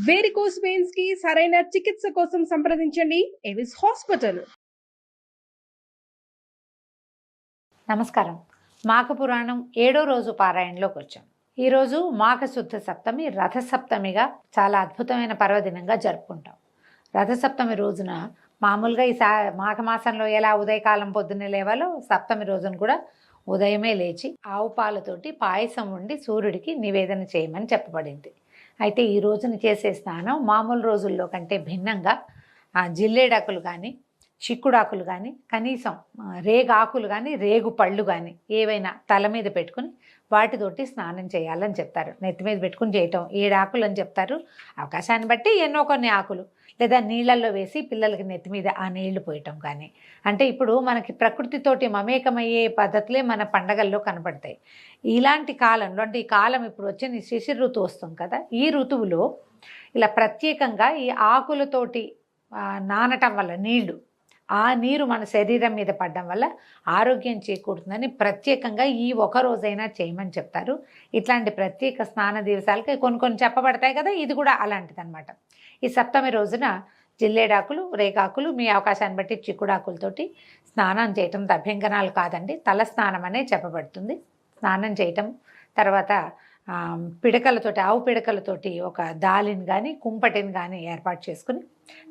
Varicose veins కి సరైన చికిత్స కోసం సంప్రదించండి ఎవిస్ హాస్పిటల్. నమస్కారం. మాఘ పురాణం 7వ రోజు పారాయణలోకి వచ్చాం. ఈరోజు మాఘశుద్ధ సప్తమి, రథసప్తమిగా చాలా అద్భుతమైన పర్వదినంగా జరుపుకుంటాం. రథసప్తమి రోజున మామూలుగా ఈ మాఘమాసంలో ఎలా ఉదయకాలం పొద్దున్నే లేవాలో సప్తమి రోజున కూడా ఉదయమే లేచి ఆవు పాలతోటి పాయసం వండి సూర్యుడికి నివేదన చేయమని చెప్పబడింది. అయితే ఈ రోజున చేసే స్నానం మామూలు రోజుల్లో కంటే భిన్నంగా జిల్లేడాకులు కానీ, చిక్కుడాకులు కానీ, కనీసం రేగాకులు కానీ, రేగు పళ్ళు కానీ ఏవైనా తల మీద పెట్టుకుని వాటితోటి స్నానం చేయాలని చెప్తారు. నెత్తి మీద పెట్టుకుని చేయటం 7 ఆకులు అని చెప్తారు. అవకాశాన్ని బట్టి ఎన్నో కొన్ని ఆకులు, లేదా నీళ్ళల్లో వేసి పిల్లలకి నెత్తి మీద ఆ నీళ్లు పోయటం కానీ. అంటే ఇప్పుడు మనకి ప్రకృతితోటి మమేకమయ్యే పద్ధతులే మన పండగల్లో కనపడతాయి. ఇలాంటి కాలంలో, అంటే ఈ కాలం ఇప్పుడు వచ్చిన శిశిర ఋతువు వస్తుంది కదా, ఈ ఋతువులో ఇలా ప్రత్యేకంగా ఈ ఆకులతోటి నానటం వల్ల నీళ్లు, ఆ నీరు మన శరీరం మీద పడడం వల్ల ఆరోగ్యం చేకూరుతుందని ప్రత్యేకంగా ఈ ఒక రోజైనా చేయమని చెప్తారు. ఇట్లాంటి ప్రత్యేక స్నాన దివసాలకి కొన్ని చెప్పబడతాయి కదా, ఇది కూడా అలాంటిదన్నమాట. ఈ సప్తమి రోజున జిల్లేడాకులు, రేగాకులు, మీ అవకాశాన్ని బట్టి చిక్కుడాకులతోటి స్నానం చేయటం అభ్యంగనాలు కాదండి, తల స్నానం అనే చెప్పబడుతుంది. స్నానం చేయటం తర్వాత పిడకలతోటి, ఆవు పిడకలతోటి ఒక దాలిని కానీ కుంపటిని కానీ ఏర్పాటు చేసుకుని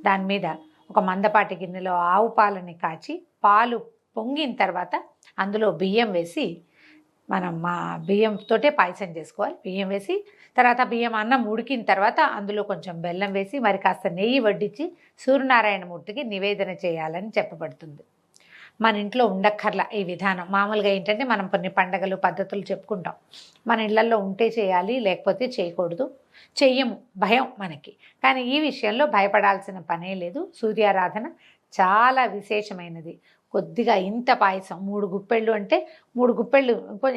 దాని మీద ఒక మందపాటి గిన్నెలో ఆవు పాలని కాచి, పాలు పొంగిన తర్వాత అందులో బియ్యం వేసి, మనం బియ్యంతోటే పాయసం చేసుకోవాలి. బియ్యం వేసి తర్వాత బియ్యం అన్నం ఉడికిన తర్వాత అందులో కొంచెం బెల్లం వేసి మరి కాస్త నెయ్యి వడ్డించి సూర్యనారాయణమూర్తికి నివేదన చేయాలని చెప్పబడుతుంది. మన ఇంట్లో ఉండక్కర్లా ఈ విధానం. మామూలుగా ఏంటంటే మనం కొన్ని పండగలు పద్ధతులు చెప్పుకుంటాం, మన ఇళ్లలో ఉంటే చేయాలి, లేకపోతే చేయకూడదు, చెయ్యము, భయం మనకి. కానీ ఈ విషయంలో భయపడాల్సిన పనే లేదు. సూర్యారాధన చాలా విశేషమైనది. కొద్దిగా ఇంత పాయసం 3 గుప్పెళ్ళు అంటే 3 గుప్పెళ్ళు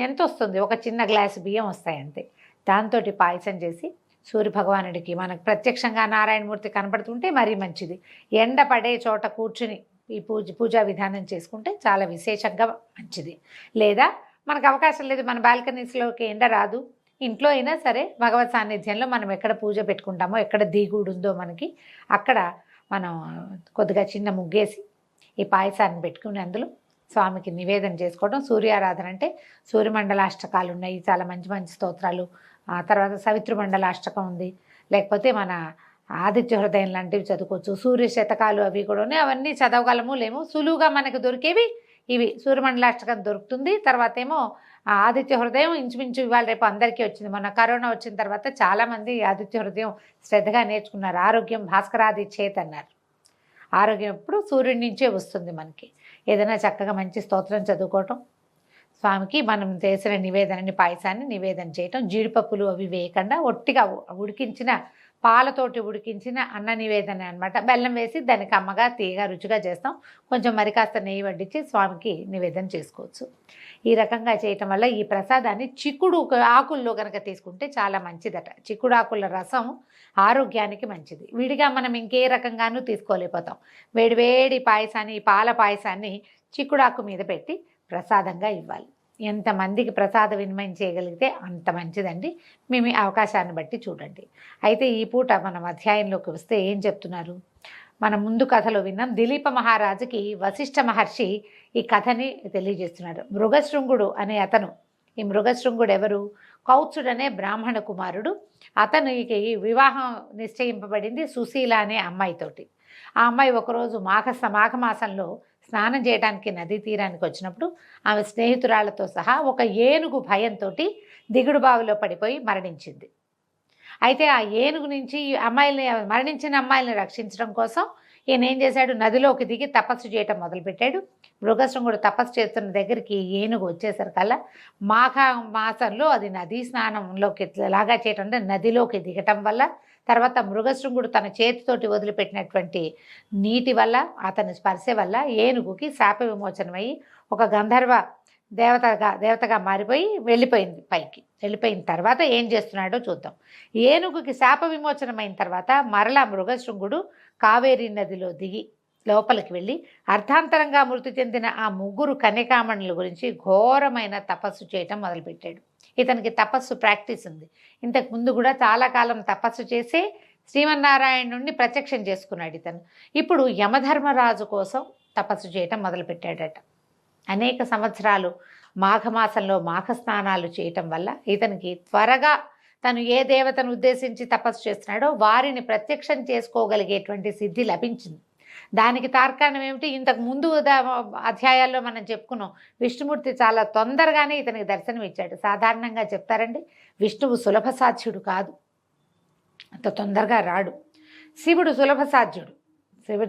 ఎంత వస్తుంది, ఒక చిన్న గ్లాసు బియ్యం వస్తాయి అంతే. దాంతో పాయసం చేసి సూర్యభగవానుడికి మనకు ప్రత్యక్షంగా నారాయణమూర్తి కనపడుతుంటే మరీ మంచిది. ఎండ పడే చోట కూర్చుని ఈ పూజా విధానం చేసుకుంటే చాలా విశేషంగా మంచిది. లేదా మనకు అవకాశం లేదు, మన బాల్కనీస్లోకి ఎండ రాదు, ఇంట్లో అయినా సరే భగవత్ సాన్నిధ్యంలో మనం ఎక్కడ పూజ పెట్టుకుంటామో, ఎక్కడ దిగుడు ఉందో మనకి, అక్కడ మనం కొద్దిగా చిన్న ముగ్గేసి ఈ పాయసాన్ని పెట్టుకుని అందులో స్వామికి నివేదన చేసుకోవడం. సూర్యారాధన అంటే సూర్యమండలాష్టకాలు ఉన్నాయి, చాలా మంచి మంచి స్తోత్రాలు. తర్వాత సవితృమండలాష్టకం ఉంది, లేకపోతే మన ఆదిత్య హృదయం లాంటివి చదువుకోవచ్చు. సూర్య శతకాలు అవి కూడా ఉన్నాయి, అవన్నీ చదవగలము లేము. సులువుగా మనకు దొరికేవి ఇవి. సూర్యమండలాష్టకం దొరుకుతుంది. తర్వాత ఏమో ఆదిత్య హృదయం ఇంచుమించు ఇవాళ రేపు అందరికీ వచ్చింది. మొన్న కరోనా వచ్చిన తర్వాత చాలామంది ఆదిత్య హృదయం శ్రద్ధగా నేర్చుకున్నారు. ఆరోగ్యం భాస్కరాది చేత్ అన్నారు. ఆరోగ్యం ఎప్పుడు సూర్యుడి నుంచే వస్తుంది మనకి. ఏదైనా చక్కగా మంచి స్తోత్రం చదువుకోవటం, స్వామికి మనం చేసిన నివేదనని, పాయసాన్ని నివేదన చేయటం, జీడిపప్పులు అవి వేయకుండా ఒట్టిగా ఉడికించిన పాలతోటి ఉడికించిన అన్న నివేదన అనమాట. బెల్లం వేసి దానికి అమ్మగా తీయగా రుచిగా చేస్తాం. కొంచెం మరి కాస్త నెయ్యి వడ్డించి స్వామికి నివేదన చేసుకోవచ్చు. ఈ రకంగా చేయటం వల్ల ఈ ప్రసాదాన్ని చిక్కుడు ఆకుల్లో కనుక తీసుకుంటే చాలా మంచిదట. చిక్కుడు ఆకుల రసం ఆరోగ్యానికి మంచిది. విడిగా మనం ఇంకే రకంగానూ తీసుకోలేకపోతాం. వేడివేడి పాయసాన్ని, పాల పాయసాన్ని చిక్కుడాకు మీద పెట్టి ప్రసాదంగా ఇవ్వాలి. ఎంతమందికి ప్రసాద వినిమయం చేయగలిగితే అంత మంచిదండి. మేము అవకాశాన్ని బట్టి చూడండి. అయితే ఈ పూట మనం అధ్యాయంలోకి వస్తే ఏం చెప్తున్నారు, మనం ముందు కథలో విన్నాం. దిలీప మహారాజుకి వశిష్ఠ మహర్షి ఈ కథని తెలియజేస్తున్నారు. మృగశృంగుడు అనే అతను, ఈ మృగశృంగుడు ఎవరు, కౌత్సుడనే బ్రాహ్మణ కుమారుడు. అతనికి వివాహం నిశ్చయింపబడింది సుశీల అనే అమ్మాయితోటి. ఆ అమ్మాయి ఒకరోజు మాఘమాసంలో స్నానం చేయడానికి నదీ తీరానికి వచ్చినప్పుడు ఆమె స్నేహితురాళ్లతో సహా ఒక ఏనుగు భయంతో దిగుడు బావిలో పడిపోయి మరణించింది. అయితే ఆ ఏనుగు నుంచి మరణించిన అమ్మాయిల్ని రక్షించడం కోసం ఈయన ఏం చేశాడు, నదిలోకి దిగి తపస్సు చేయటం మొదలుపెట్టాడు. మృగశృంగుడు తపస్సు చేస్తున్న దగ్గరికి ఏనుగు వచ్చేసరికల్లా మాఘ మాసంలో అది నదీ స్నానంలోకి లాగా చేయటం అంటే నదిలోకి దిగటం వల్ల, తర్వాత మృగశృంగుడు తన చేతితోటి వదిలిపెట్టినటువంటి నీటి వల్ల, అతని స్పర్శ వల్ల ఏనుగుకి శాప విమోచనమై ఒక గంధర్వ దేవతగా మారిపోయి వెళ్ళిపోయింది పైకి. వెళ్ళిపోయిన తర్వాత ఏం చేస్తున్నాడో చూద్దాం. ఏనుగుకి శాప విమోచనమైన తర్వాత మరలా మృగశృంగుడు కావేరీ నదిలో దిగి లోపలికి వెళ్ళి అర్థాంతరంగా మృతి చెందిన ఆ 3 కన్యకామణుల గురించి ఘోరమైన తపస్సు చేయటం మొదలుపెట్టాడు. ఇతనికి తపస్సు ప్రాక్టీస్ ఉంది. ఇంతకు ముందు కూడా చాలా కాలం తపస్సు చేసే శ్రీమన్నారాయణుడిని ప్రత్యక్షం చేసుకున్నాడు ఇతను. ఇప్పుడు యమధర్మరాజు కోసం తపస్సు చేయటం మొదలుపెట్టాడట. అనేక సంవత్సరాలు మాఘమాసంలో మాఘ స్నానాలు చేయటం వల్ల ఇతనికి త్వరగా తను ఏ దేవతను ఉద్దేశించి తపస్సు చేస్తున్నాడో వారిని ప్రత్యక్షం చేసుకోగలిగేటువంటి సిద్ధి లభించింది. దానికి తార్కాణం ఏమిటి? ఇంతకు ముందు అధ్యాయాల్లో మనం చెప్పుకున్నాం, విష్ణుమూర్తి చాలా తొందరగానే ఇతనికి దర్శనం ఇచ్చాడు. సాధారణంగా చెప్తారండి, విష్ణువు సులభ సాధ్యుడు కాదు, అంత తొందరగా రాడు. శివుడు సులభ సాధ్యుడు,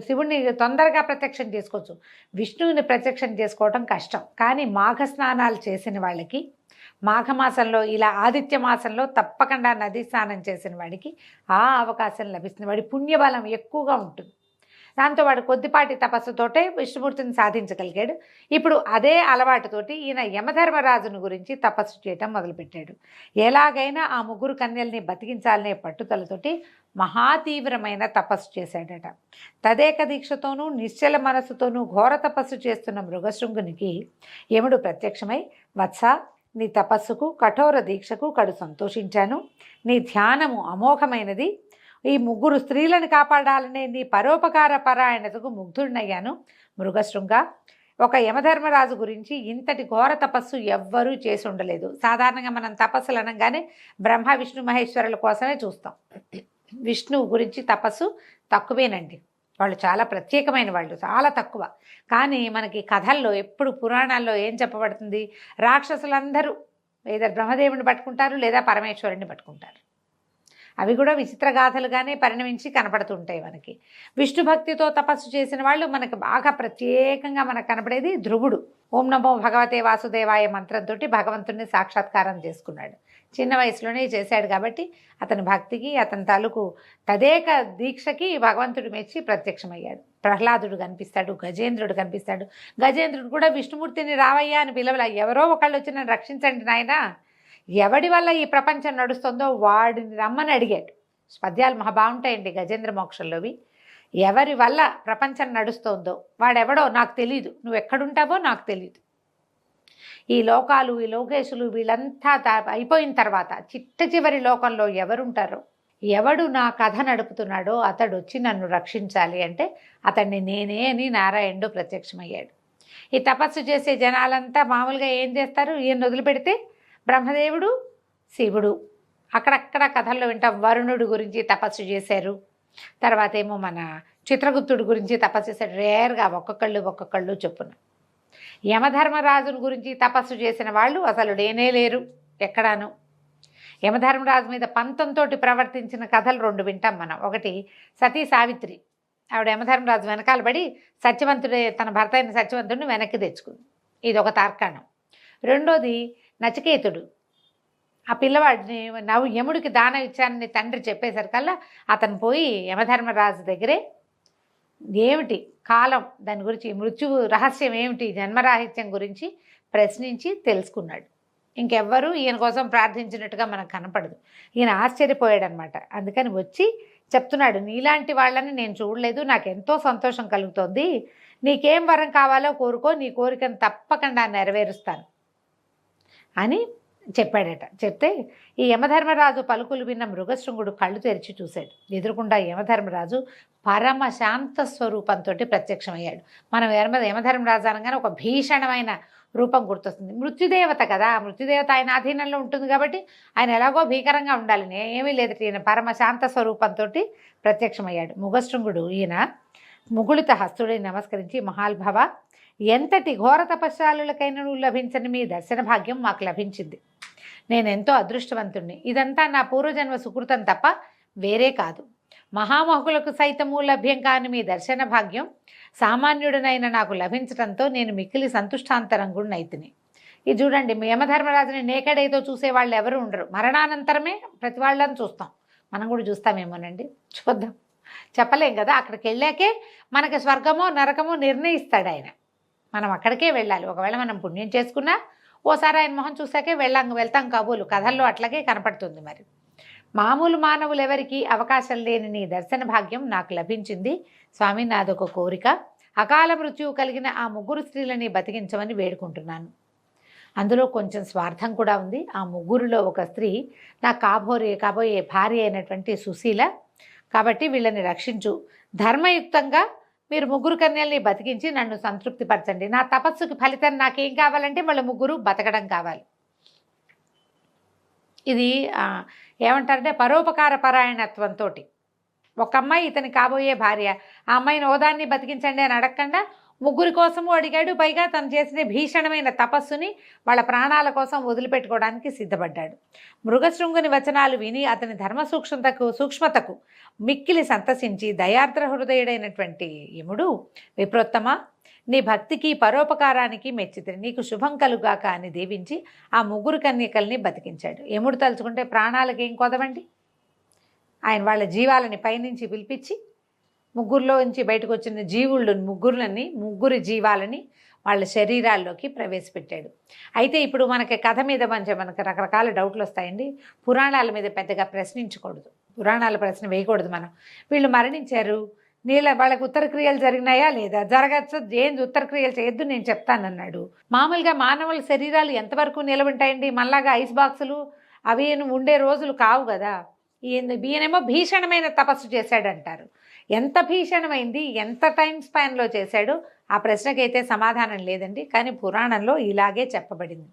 శివుడిని తొందరగా ప్రత్యక్షం చేసుకోవచ్చు, విష్ణువుని ప్రత్యక్షం చేసుకోవడం కష్టం. కానీ మాఘ స్నానాలు చేసిన వాళ్ళకి, మాఘమాసంలో ఇలా ఆదిత్య మాసంలో తప్పకుండా నది స్నానం చేసిన వాడికి ఆ అవకాశం లభిస్తుంది. వాడి పుణ్యబలం ఎక్కువగా ఉంటుంది. దాంతో వాడు కొద్దిపాటి తపస్సుతోటే విష్ణుమూర్తిని సాధించగలిగాడు. ఇప్పుడు అదే అలవాటుతోటి ఈయన యమధర్మరాజును గురించి తపస్సు చేయటం మొదలుపెట్టాడు. ఎలాగైనా ఆ ముగ్గురు కన్యల్ని బతికించాలనే పట్టుదలతోటి మహాతీవ్రమైన తపస్సు చేశాడట. తదేక దీక్షతోనూ నిశ్చల మనస్సుతోనూ ఘోర తపస్సు చేస్తున్న మృగశృంగునికి యముడు ప్రత్యక్షమై, వత్స, నీ తపస్సుకు కఠోర దీక్షకు కడు సంతోషించాను. నీ ధ్యానము అమోఘమైనది. ఈ ముగ్గురు స్త్రీలను కాపాడాలనే నీ పరోపకార పరాయణతకు ముగ్ధుడినయ్యాను. మృగశృంగ, ఒక యమధర్మరాజు గురించి ఇంతటి ఘోర తపస్సు ఎవ్వరూ చేసి ఉండలేదు. సాధారణంగా మనం తపస్సులు అనగానే బ్రహ్మ విష్ణు మహేశ్వరుల కోసమే చూస్తాం. విష్ణువు గురించి తపస్సు తక్కువేనండి. వాళ్ళు చాలా ప్రత్యేకమైన వాళ్ళు, చాలా తక్కువ. కానీ మనకి కథల్లో ఎప్పుడు పురాణాల్లో ఏం చెప్పబడుతుంది? రాక్షసులందరూ లేదా బ్రహ్మదేవుని పట్టుకుంటారు లేదా పరమేశ్వరుని పట్టుకుంటారు. అవి కూడా విచిత్ర గాథలుగానే పరిణమించి కనపడుతుంటాయి మనకి. విష్ణు భక్తితో తపస్సు చేసిన వాళ్ళు మనకు బాగా ప్రత్యేకంగా మనకు కనపడేది ధ్రువుడు. ఓం నమో భగవతే వాసుదేవాయ మంత్రంతో భగవంతుడిని సాక్షాత్కారం చేసుకున్నాడు. చిన్న వయసులోనే చేశాడు కాబట్టి అతని భక్తికి, అతని తాలూకు తదేక దీక్షకి భగవంతుడు మెచ్చి ప్రత్యక్షమయ్యాడు. ప్రహ్లాదుడు కనిపిస్తాడు, గజేంద్రుడు కనిపిస్తాడు. గజేంద్రుడు కూడా విష్ణుమూర్తిని రావయ్యా అని పిలవలా, ఎవరో ఒకళ్ళు వచ్చి నన్ను రక్షించండి నాయనా, ఎవడి వల్ల ఈ ప్రపంచం నడుస్తుందో వాడిని రమ్మని అడిగాడు. పద్యాలు మహా బాగుంటాయండి గజేంద్ర మోక్షంలోవి. ఎవరి వల్ల ప్రపంచం నడుస్తుందో వాడెవడో నాకు తెలీదు, నువ్వు ఎక్కడుంటావో నాకు తెలీదు. ఈ లోకాలు, ఈ లోకేశులు వీళ్ళంతా అయిపోయిన తర్వాత చిట్ట చివరి లోకంలో ఎవరుంటారో, ఎవడు నా కథ నడుపుతున్నాడో అతడు వచ్చి నన్ను రక్షించాలి అంటే అతన్ని నేనే అని నారాయణుడు ప్రత్యక్షమయ్యాడు. ఈ తపస్సు చేసే జనాలంతా మామూలుగా ఏం చేస్తారు? ఈయన వదిలిపెడితే బ్రహ్మదేవుడు, శివుడు, అక్కడక్కడ కథల్లో వింటాం. వరుణుడి గురించి తపస్సు చేశారు. తర్వాత ఏమో మన చిత్రగుప్తుడి గురించి తపస్సు చేశారు. రేర్గా ఒక్కొక్కళ్ళు చొప్పున. యమధర్మరాజుని గురించి తపస్సు చేసిన వాళ్ళు అసలు లేనే లేరు ఎక్కడాను. యమధర్మరాజు మీద పంతంతో ప్రవర్తించిన కథలు రెండు వింటాం మనం. ఒకటి సతీ సావిత్రి, ఆవిడ యమధర్మరాజు వెనకాల పడి సత్యవంతుడే, తన భర్త అయిన సత్యవంతుడిని వెనక్కి తెచ్చుకుంది. ఇది ఒక తార్కాణం. రెండోది నచికేతుడు, ఆ పిల్లవాడిని యముడికి దానం ఇచ్చానని తండ్రి చెప్పేసరికల్లా అతను పోయి యమధర్మరాజు దగ్గరే ఏమిటి కాలం, దాని గురించి మృత్యువు రహస్యం ఏమిటి, జన్మరాహిత్యం గురించి ప్రశ్నించి తెలుసుకున్నాడు. ఇంకెవ్వరూ ఈయన కోసం ప్రార్థించినట్టుగా మనకు కనపడదు. ఈయన ఆశ్చర్యపోయాడనమాట. అందుకని వచ్చి చెప్తున్నాడు, నీలాంటి వాళ్ళని నేను చూడలేదు, నాకు ఎంతో సంతోషం కలుగుతోంది, నీకేం వరం కావాలో కోరుకో, నీ కోరికను తప్పకుండా నెరవేరుస్తాను అని చెప్పాడట. చెప్తే ఈ యమధర్మరాజు పలుకులు విన్న మృగశృంగుడు కళ్ళు తెరిచి చూశాడు. ఎదురుకుండా యమధర్మరాజు పరమశాంత స్వరూపంతో ప్రత్యక్షమయ్యాడు. మనం యమధర్మరాజు అనగానే ఒక భీషణమైన రూపం గుర్తొస్తుంది. మృత్యుదేవత కదా, మృత్యుదేవత ఆయన అధీనంలో ఉంటుంది కాబట్టి ఆయన ఎలాగో భీకరంగా ఉండాలని ఏమీ లేదు. ఈయన పరమశాంత స్వరూపంతో ప్రత్యక్షమయ్యాడు. మృగశృంగుడు ఈయన ముగుళిత హస్తుడిని నమస్కరించి, మహాల్భవ, ఎంతటి ఘోర తపస్సాలులకైనా లభించని మీ దర్శన భాగ్యం మాకు లభించింది. నేనెంతో అదృష్టవంతుణ్ణి. ఇదంతా నా పూర్వజన్మ సుకృతం తప్ప వేరే కాదు. మహామహులకు సైతము లభ్యం కాని మీ దర్శన భాగ్యం సామాన్యుడినైనా నాకు లభించడంతో నేను మిక్కిలి సంతుష్టాంతరంగుణ్ణైతిని. ఇది చూడండి, యమధర్మరాజుని నేకడైతో చూసేవాళ్ళు ఎవరు ఉండరు. మరణానంతరమే ప్రతి వాళ్ళని చూస్తాం. మనం కూడా చూస్తామేమోనండి, చూద్దాం, చెప్పలేం కదా. అక్కడికి వెళ్ళాకే మనకి స్వర్గమో నరకమో నిర్ణయిస్తాడు ఆయన. మనం అక్కడికే వెళ్ళాలి. ఒకవేళ మనం పుణ్యం చేసుకున్నా ఓసారి ఆయన మొహం చూసాకే వెళ్తాం కాబోలు. కథల్లో అట్లాగే కనపడుతుంది. మరి మామూలు మానవులు ఎవరికి అవకాశం లేని నీ దర్శన భాగ్యం నాకు లభించింది. స్వామి, నాదొక కోరిక, అకాల మృత్యువు కలిగిన ఆ ముగ్గురు స్త్రీలని బతికించమని వేడుకుంటున్నాను. అందులో కొంచెం స్వార్థం కూడా ఉంది. ఆ ముగ్గురులో ఒక స్త్రీ నా కాబోయే భార్య అయినటువంటి సుశీల, కాబట్టి వీళ్ళని రక్షించు, ధర్మయుక్తంగా మీరు ముగ్గురు కన్యల్ని బతికించి నన్ను సంతృప్తిపరచండి. నా తపస్సుకి ఫలితం నాకేం కావాలంటే వాళ్ళ ముగ్గురు బతకడం కావాలి. ఇది ఏమంటారంటే పరోపకార పరాయణత్వంతో ఒక అమ్మాయి ఇతని కాబోయే భార్య, ఆ అమ్మాయిని ఓదాన్ని బతికించండి అని అడగకుండా ముగ్గురి కోసము అడిగాడు. పైగా తను చేసిన భీషణమైన తపస్సుని వాళ్ళ ప్రాణాల కోసం వదిలిపెట్టుకోవడానికి సిద్ధపడ్డాడు. మృగశృంగుని వచనాలు విని అతని ధర్మ సూక్ష్మతకు మిక్కిలి సంతసించి దయార్ద్ర హృదయుడైనటువంటి యముడు, విప్రోత్తమ, నీ భక్తికి పరోపకారానికి మెచ్చితిని, నీకు శుభం కలుగాక అని దీవించి ఆ ముగ్గురు కన్యకల్ని బతికించాడు. యముడు తలుచుకుంటే ప్రాణాలకి ఏం కొదవండి. ఆయన వాళ్ళ జీవాలని పైనుంచి పిలిపించి ముగ్గురులోంచి బయటకు వచ్చిన ముగ్గురి జీవాలని వాళ్ళ శరీరాల్లోకి ప్రవేశపెట్టాడు. అయితే ఇప్పుడు మనకి కథ మీద మనకు రకరకాల డౌట్లు వస్తాయండి. పురాణాల మీద పెద్దగా ప్రశ్నించకూడదు, పురాణాల ప్రశ్న వేయకూడదు. మనం వీళ్ళు మరణించారు, వాళ్ళకి ఉత్తరక్రియలు జరిగినాయా లేదా, జరగచ్చు, ఏంది ఉత్తరక్రియలు చేయొద్దు నేను చెప్తానన్నాడు. మామూలుగా మానవుల శరీరాలు ఎంతవరకు నిలబెంటాయండి? మనలాగా ఐస్ బాక్సులు అవి ఉండే రోజులు కావు కదా. ఈయనేమో భీషణమైన తపస్సు చేశాడంటారు. ఎంత భీషణమైంది, ఎంత టైం స్పాన్లో చేశాడు, ఆ ప్రశ్నకైతే సమాధానం లేదండి. కానీ పురాణంలో ఇలాగే చెప్పబడింది,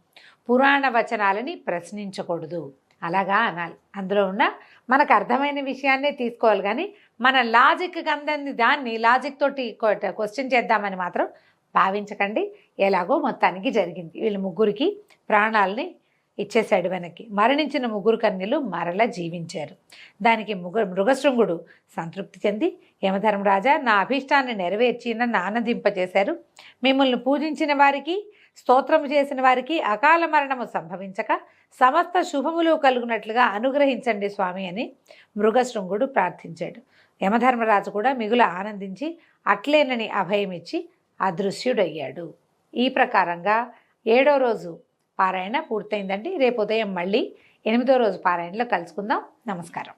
పురాణ వచనాలని ప్రశ్నించకూడదు, అలాగా అనాలి. అందులో ఉన్న మనకు అర్థమైన విషయాన్నే తీసుకోవాలి. కానీ మన లాజిక్కి అందని దాన్ని లాజిక్ తోటి క్వశ్చన్ చేద్దామని మాత్రం భావించకండి. ఎలాగో మొత్తానికి జరిగింది. వీళ్ళ ముగ్గురికి ప్రాణాలని ఇచ్చేశాడు వెనక్కి. మరణించిన ముగ్గురు కన్యలు మరల జీవించారు. దానికి మృగశృంగుడు సంతృప్తి చెంది, యమధర్మరాజా, నా అభీష్టాన్ని నెరవేర్చి నన్ను ఆనందింపజేశారు. మిమ్మల్ని పూజించిన వారికి, స్తోత్రము చేసిన వారికి అకాల మరణము సంభవించక సమస్త శుభములు కలుగునట్లుగా అనుగ్రహించండి స్వామి అని మృగశృంగుడు ప్రార్థించాడు. యమధర్మరాజు కూడా మిగుల ఆనందించి అట్లేనని అభయమిచ్చి అదృశ్యుడయ్యాడు. ఈ ప్రకారంగా 7వ రోజు పారాయణ పూర్తయిందండి. రేపు ఉదయం మళ్ళీ 8వ రోజు పారాయణలో కలుసుకుందాం. నమస్కారం.